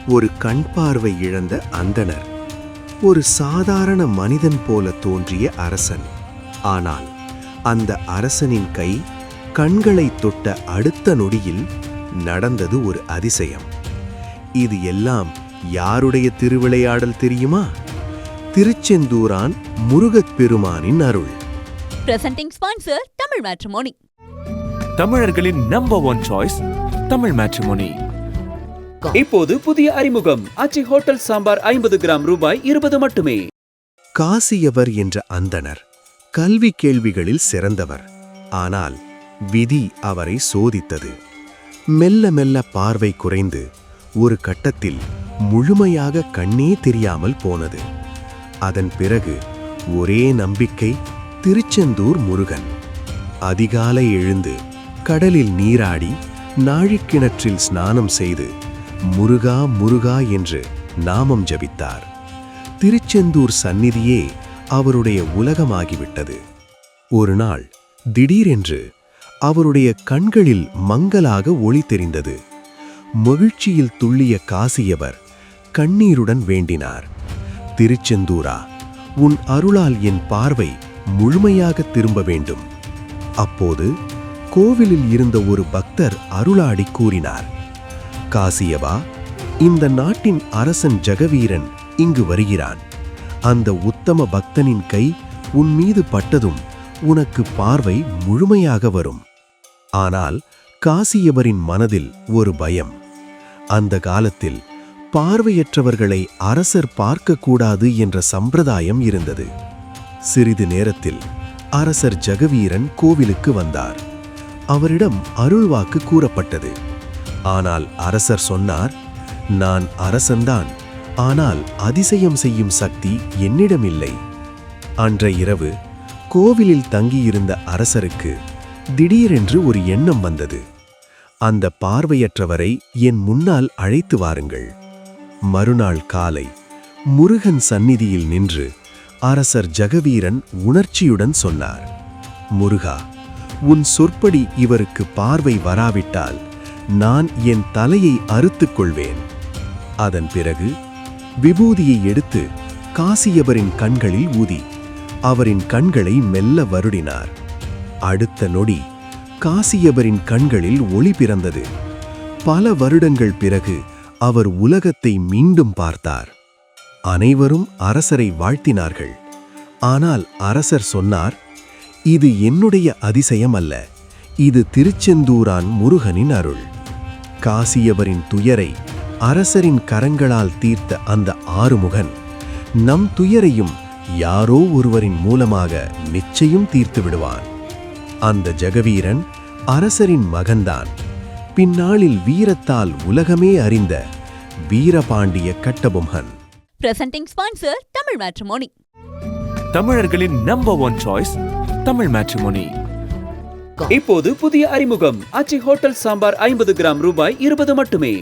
ஒரு கண் பார்வை இழந்த அந்தணர், ஒரு சாதாரண மனிதன் போல தோன்றிய அரசன். ஆனால் அந்த அரசனின் கை கண்களை தொட்ட அடுத்த நொடியில் நடந்தது ஒரு அதிசயம். இது எல்லாம் யாருடைய திருவிளையாடல் தெரியுமா? திருச்செந்தூரான் முருகப் பெருமானின் அருள். Presenting sponsor Tamil matrimony. தமிழர்களின் நம்பர் 1 சாய்ஸ் தமிழ் மேட்ரிமோனி. இப்போது புதிய அறிமுகம் ஆச்சி ஹோட்டல் சாம்பார் 50 கிராம் ரூபாய் 20 மட்டுமே. காசியவர் என்ற அந்தணர் கல்வி கேள்விகளில் சிறந்தவர். ஆனால் விதி அவரை சோதித்தது. மெல்ல மெல்ல பார்வை குறைந்து ஒரு கட்டத்தில் முழுமையாக கண்ணே தெரியாமல் போனது. அதன் பிறகு ஒரே நம்பிக்கை, திருச்செந்தூர் முருகன். அதிகாலை எழுந்து கடலில் நீராடி நாழிக்கிணற்றில் ஸ்நானம் செய்து முருகா முருகா என்று நாமம் ஜபித்தார். திருச்செந்தூர் சந்நிதியே அவருடைய உலகமாகிவிட்டது. ஒரு நாள் திடீரென்று அவருடைய கண்களில் மங்கலாக ஒளி தெரிந்தது. மகிழ்ச்சியில் துள்ளிய காசியவர் கண்ணீருடன் வேண்டினார், திருச்செந்தூரா, உன் அருளால் என் பார்வை முழுமையாக திரும்ப வேண்டும். அப்போது கோவிலில் இருந்த ஒரு பக்தர் அருளாடி கூறினார், காசியவா, இந்த நாட்டின் அரசன் ஜெகவீரன் இங்கு வருகிறான். அந்த உத்தம பக்தனின் கை உன் மீது பட்டதும் உனக்கு பார்வை முழுமையாக வரும். ஆனால் காசியவரின் மனதில் ஒரு பயம். அந்த காலத்தில் பார்வையற்றவர்களை அரசர் பார்க்கக்கூடாது என்ற சம்பிரதாயம் இருந்தது. சிறிது நேரத்தில் அரசர் ஜெகவீரன் கோவிலுக்கு வந்தார். அவரிடம் அருள்வாக்கு கூறப்பட்டது. ஆனால் அரசர் சொன்னார், நான் அரசன்தான், ஆனால் அதிசயம் செய்யும் சக்தி என்னிடமில்லை. அன்றைய இரவு கோவிலில் தங்கியிருந்த அரசருக்கு திடீரென்று ஒரு எண்ணம் வந்தது. அந்த பார்வையற்றவரை என் முன்னால் அழைத்து வாருங்கள். மறுநாள் காலை முருகன் சந்நிதியில் நின்று அரசர் ஜெகவீரன் உணர்ச்சியுடன் சொன்னார், முருகா, உன் சொற்படி இவருக்கு பார்வை வராவிட்டால் நான் என் தலையை அறுத்துக் கொள்வேன். அதன் பிறகு விபூதியை எடுத்து காசியவரின் கண்களில் ஊதி அவரின் கண்களை மெல்ல வருடினார். அடுத்த நொடி காசியவரின் கண்களில் ஒளி பிறந்தது. பல வருடங்கள் பிறகு அவர் உலகத்தை மீண்டும் பார்த்தார். அனைவரும் அரசரை வாழ்த்தினார்கள். ஆனால் அரசர் சொன்னார், இது என்னுடைய அதிசயம் அல்ல, இது திருச்செந்தூரான் முருகனின் அருள். காசியவரின் துயரை அரசரின் கரங்களால் தீர்த்த அந்த ஆறுமுகன் நம் துயரையும் யாரோ ஒருவரின் மூலமாக நிச்சயம் தீர்த்து விடுவான். அந்த ஜெகவீரன் அரசரின் மகன்தான். பின்னாளில் வீரத்தால் உலகமே அறிந்த Veerapandiya Kattabomman. Presenting sponsor Tamil matrimony. தமிழர்களின் நம்பர் 1 சாய்ஸ் தமிழ் மேட்ரிமோனி. இப்போது புதிய அறிமுகம் ஆச்சி ஹோட்டல் சாம்பார் 50 கிராம் ரூபாய் 20 மட்டுமே.